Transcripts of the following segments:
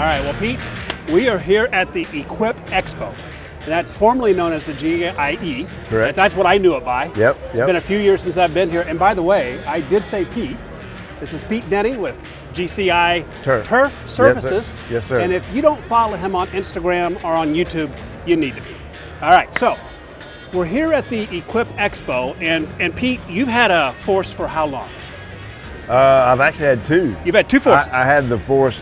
right, well, Pete, we are here at the Equip Expo. That's formerly known as the GIE. Correct. That's what I knew it by. Yep. It's been a few years since I've been here. And by the way, I did say Pete. This is Pete Denny with GCI Turf Services. Yes, sir. And if you don't follow him on Instagram or on YouTube, you need to be. All right, so we're here at the Equip Expo. And Pete, you've had a Force for how long? I've actually had two. You've had two Forces? I had the Force,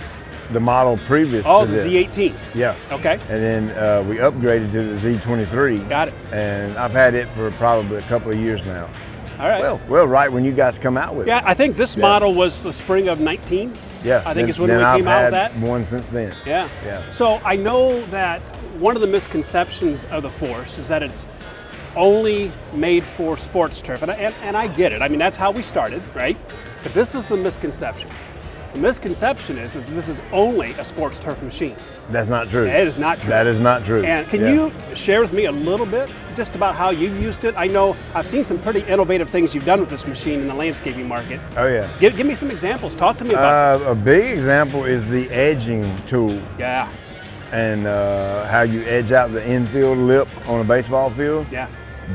the model previous to the this. Z18. Yeah. Okay. And then we upgraded to the Z23. Got it. And I've had it for probably a couple of years now. All right. Well, right when you guys come out with it. Yeah, I think this model was the spring of 19. Yeah. I think it's when we I've came out with had that. one since then. Yeah. Yeah. So I know that one of the misconceptions of the Force is that it's only made for sports turf, and I get it. I mean, that's how we started, right? But this is the misconception. The misconception is that this is only a sports turf machine. That's not true. It is not true. That is not true. And can you share with me a little bit just about how you've used it? I know I've seen some pretty innovative things you've done with this machine in the landscaping market. Oh yeah. Give me some examples. Talk to me about A big example is the edging tool. Yeah. And how you edge out the infield lip on a baseball field. Yeah.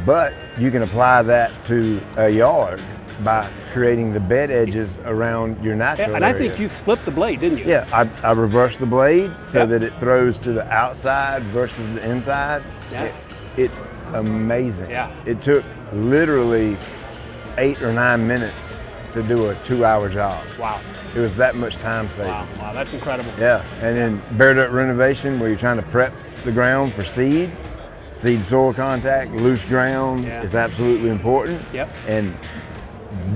But you can apply that to a yard by creating the bed edges around your natural And I areas. think you flipped the blade, didn't you? Yeah, I reversed the blade so that it throws to the outside versus the inside. Yeah. It's amazing. Yeah. It took literally 8 or 9 minutes to do a 2-hour job. Wow. It was that much time saving. Wow, that's incredible. Yeah, and then bare dirt renovation where you're trying to prep the ground for seed soil contact, loose ground is absolutely important. Yep. And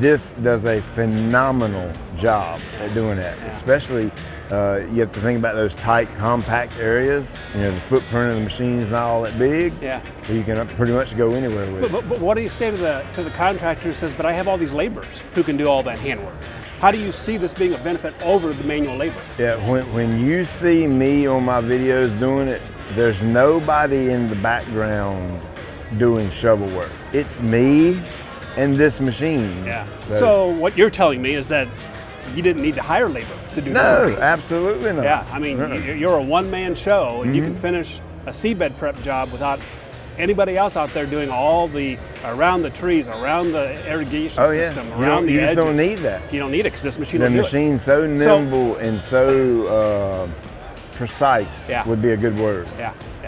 this does a phenomenal job at doing that. Especially, you have to think about those tight, compact areas. You know, the footprint of the machine is not all that big. Yeah. So you can pretty much go anywhere with it. But what do you say to the contractor who says, but I have all these laborers who can do all that handwork? How do you see this being a benefit over the manual labor? Yeah, when you see me on my videos doing it, there's nobody in the background doing shovel work. It's me and this machine. Yeah. So what you're telling me is that you didn't need to hire labor to do that. No, absolutely not. Yeah, I mean, you're a one-man show, and you can finish a seedbed prep job without anybody else out there doing all the around the trees, around the irrigation system, around the edges. You don't need that. You don't need it because this machine The will do it. machine's so nimble and so precise would be a good word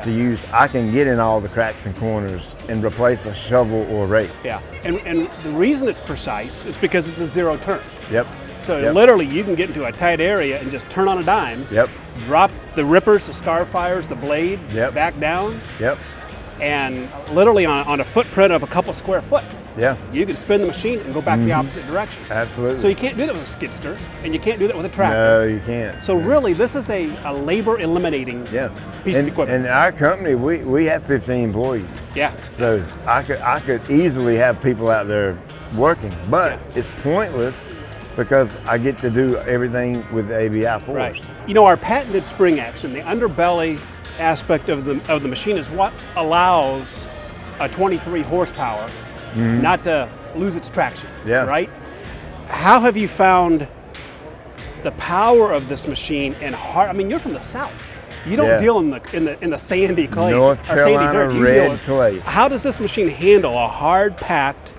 to use. I can get in all the cracks and corners and replace a shovel or rake. Yeah, and the reason it's precise is because it's a zero turn. Yep. So literally you can get into a tight area and just turn on a dime, drop the rippers, the scar fires, the blade back down, and literally on a footprint of a couple square foot, you can spin the machine and go back the opposite direction. Absolutely. So you can't do that with a skidster, and you can't do that with a tractor. No, you can't. So really, this is a labor eliminating piece of equipment. And our company, we have 15 employees. Yeah. So I could easily have people out there working, but it's pointless because I get to do everything with the ABI Force. Right. You know, our patented spring action, the underbelly aspect of the machine is what allows a 23 horsepower not to lose its traction, right? How have you found the power of this machine in hard? I mean, you're from the South. You don't deal in the sandy clay or sandy dirt. Red clay. How does this machine handle a hard packed,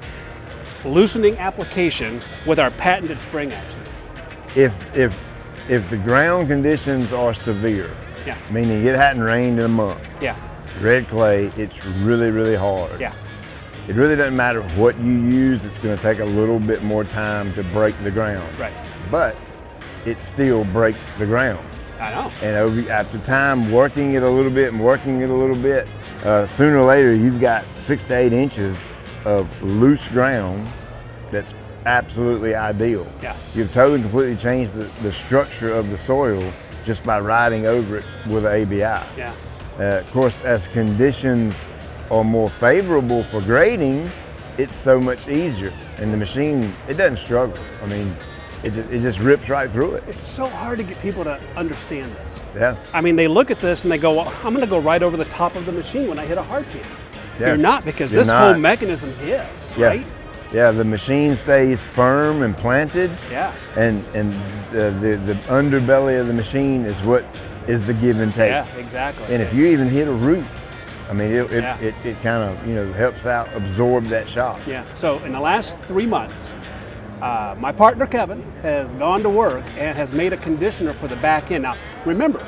loosening application with our patented spring action? If the ground conditions are severe, meaning it hadn't rained in a month, red clay, it's really, really hard. Yeah. It really doesn't matter what you use, it's going to take a little bit more time to break the ground. Right. But it still breaks the ground. I know. And after time working it a little bit, sooner or later you've got 6 to 8 inches of loose ground that's absolutely ideal. Yeah. You've totally completely changed the structure of the soil just by riding over it with an ABI. Yeah. Of course, as conditions are more favorable for grading, it's so much easier. And the machine, it doesn't struggle. I mean, it just rips right through it. It's so hard to get people to understand this. Yeah. I mean, they look at this and they go, well, I'm going to go right over the top of the machine when I hit a hard pan. Yeah. You're not, because You're this not. whole mechanism is, right? Yeah, the machine stays firm and planted. Yeah. And the underbelly of the machine is what is the give and take. Yeah, exactly. And if you even hit a root, I mean, it kind of, you know, helps out absorb that shock. Yeah. So in the last 3 months, my partner Kevin has gone to work and has made a conditioner for the back end. Now, remember,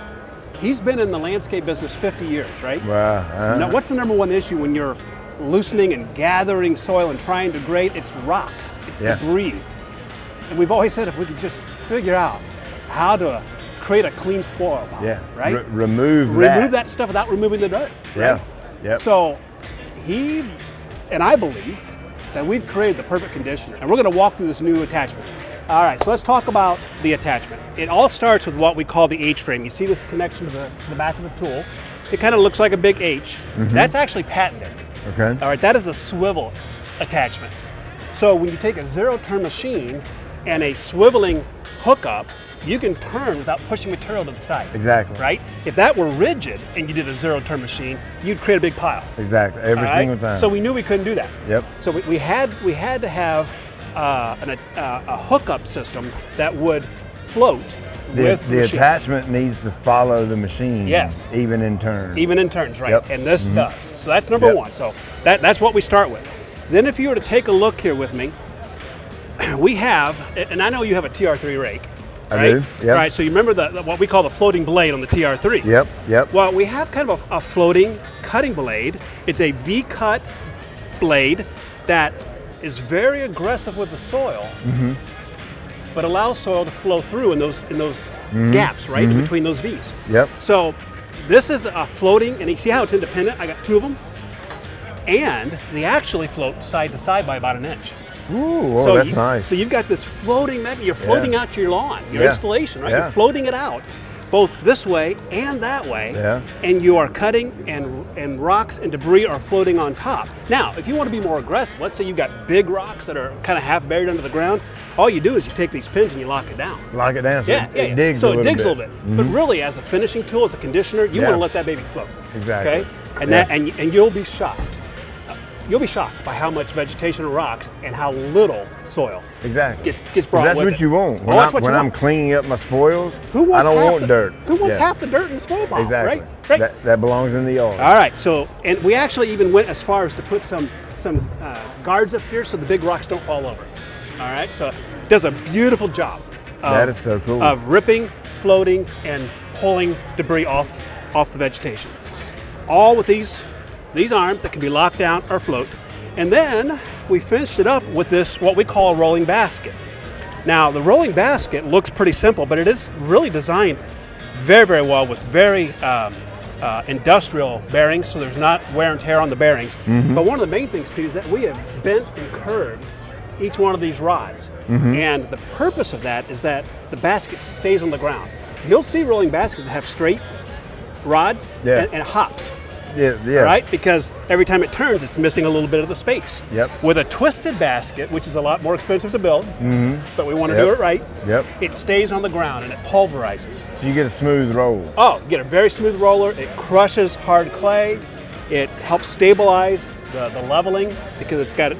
he's been in the landscape business 50 years, right? Wow. Now, what's the number one issue when you're loosening and gathering soil and trying to grade? It's rocks, it's debris. And we've always said if we could just figure out how to create a clean spoil pile, right? Remove that stuff without removing the dirt. Right? Yeah. So he and I believe that we've created the perfect conditioner, and we're going to walk through this new attachment. All right, so let's talk about the attachment. It all starts with what we call the H-frame. You see this connection to the back of the tool. It kind of looks like a big H. That's actually patented. Okay. All right, that is a swivel attachment. So when you take a zero-turn machine and a swiveling hookup, you can turn without pushing material to the side. Exactly. Right? If that were rigid and you did a zero-turn machine, you'd create a big pile. Exactly. Every single time. So we knew we couldn't do that. Yep. So we had to have a hookup system that would float with the attachment needs to follow the machine. Yes. Even in turns. Even in turns, right? Yep. And this does. So that's number one. So that's what we start with. Then if you were to take a look here with me, we have, and I know you have a TR3 rake. I right? do. Yep. Right. So you remember what we call the floating blade on the TR3. Yep. Well, we have kind of a floating cutting blade. It's a V-cut blade that is very aggressive with the soil, but allows soil to flow through in those gaps, right, in between those V's. Yep. So this is a floating, and you see how it's independent? I got two of them, and they actually float side to side by about an inch. Ooh, so that's nice. So you've got this floating, you're floating out to your lawn, your installation, right? You're floating it out, both this way and that way, and you are cutting, and rocks and debris are floating on top. Now, if you want to be more aggressive, let's say you've got big rocks that are kind of half buried under the ground, all you do is you take these pins and you lock it down. Lock it down so it digs so a little bit. So it digs a little bit. But really, as a finishing tool, as a conditioner, you want to let that baby float. Exactly. Okay? And you'll be shocked. You'll be shocked by how much vegetation and rocks and how little soil gets brought that's with what it. you want. When I'm cleaning up my spoils, I don't want dirt. Who wants half the dirt in the spoil pile? Exactly. Right? That belongs in the yard. All right. So, and we actually even went as far as to put some guards up here so the big rocks don't fall over. All right. So it does a beautiful job. That is so cool. Of ripping, floating, and pulling debris off the vegetation. All with these arms that can be locked down or float. And then we finished it up with this, what we call a rolling basket. Now, the rolling basket looks pretty simple, but it is really designed very, very well with very industrial bearings, so there's not wear and tear on the bearings. But one of the main things, Pete, is that we have bent and curved each one of these rods. And the purpose of that is that the basket stays on the ground. You'll see rolling baskets that have straight rods and hops. Right? Because every time it turns, it's missing a little bit of the space. With a twisted basket, which is a lot more expensive to build, but we want to do it right, it stays on the ground and it pulverizes. So you get a smooth roll. Oh, you get a very smooth roller. It crushes hard clay. It helps stabilize the leveling because it's got,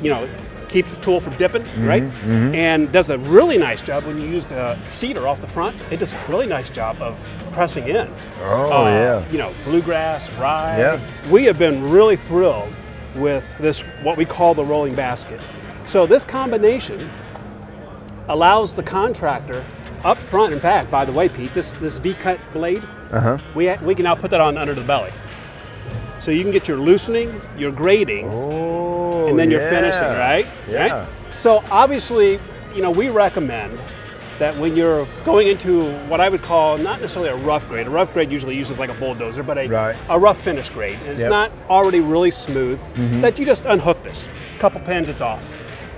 keeps the tool from dipping, right? And does a really nice job when you use the cedar off the front. It does a really nice job of pressing in. Bluegrass, rye. We have been really thrilled with this, what we call the rolling basket. So this combination allows the contractor up front. In fact, by the way, Pete, this V-cut blade, we can now put that on under the belly. So you can get your loosening, your grading, and then your finishing, right? Right? So obviously, we recommend that when you're going into what I would call not necessarily a rough grade usually uses like a bulldozer, but a rough finish grade, and it's not already really smooth, that you just unhook this. A couple pins, it's off.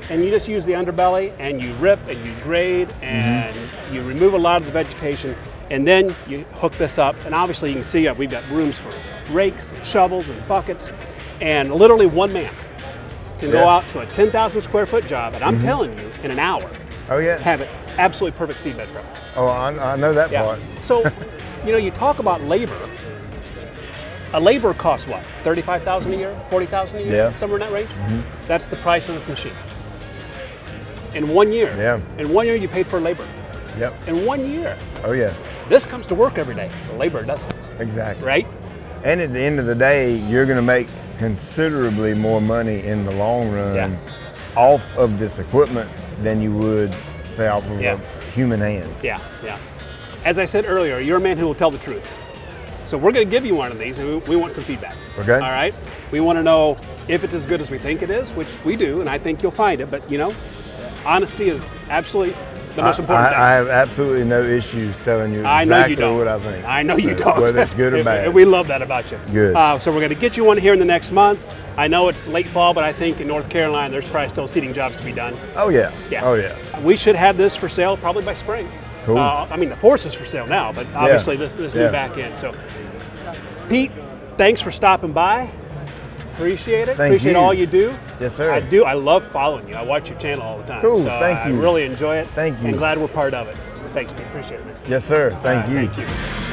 And you just use the underbelly and you rip and you grade and you remove a lot of the vegetation, and then you hook this up. And obviously you can see we've got rooms for rakes and shovels and buckets, and literally one man can go out to a 10,000 square foot job, and I'm telling you, in an hour, have it absolutely perfect seedbed prep. Oh, I know that part. So, you talk about labor. A labor costs what? $35,000 a year, $40,000 a year, somewhere in that range. That's the price of this machine. In 1 year. In 1 year, you paid for labor. In 1 year. Oh yeah. This comes to work every day. The labor doesn't. Exactly. Right? And at the end of the day, you're going to make considerably more money in the long run off of this equipment than you would, say, off of a human hand. Yeah, yeah. As I said earlier, you're a man who will tell the truth. So we're going to give you one of these, and we want some feedback. Okay. All right? We want to know if it's as good as we think it is, which we do, and I think you'll find it. But, you know, honesty is absolutely the most important thing. I have absolutely no issues telling you exactly what I think. I know you don't. Whether it's good or bad. And we love that about you. Good. So we're going to get you one here in the next month. I know it's late fall, but I think in North Carolina there's probably still seating jobs to be done. Oh, yeah. Oh, yeah. We should have this for sale probably by spring. Cool. I mean, the Force is for sale now, but obviously this new back end. So, Pete, thanks for stopping by. Appreciate it. Appreciate all you do. Yes, sir. I do. I love following you. I watch your channel all the time. Cool. So Thank you. I really enjoy it. Thank you. I'm glad we're part of it. Thanks, Pete. Appreciate it. Yes, sir. Thank you. Thank you.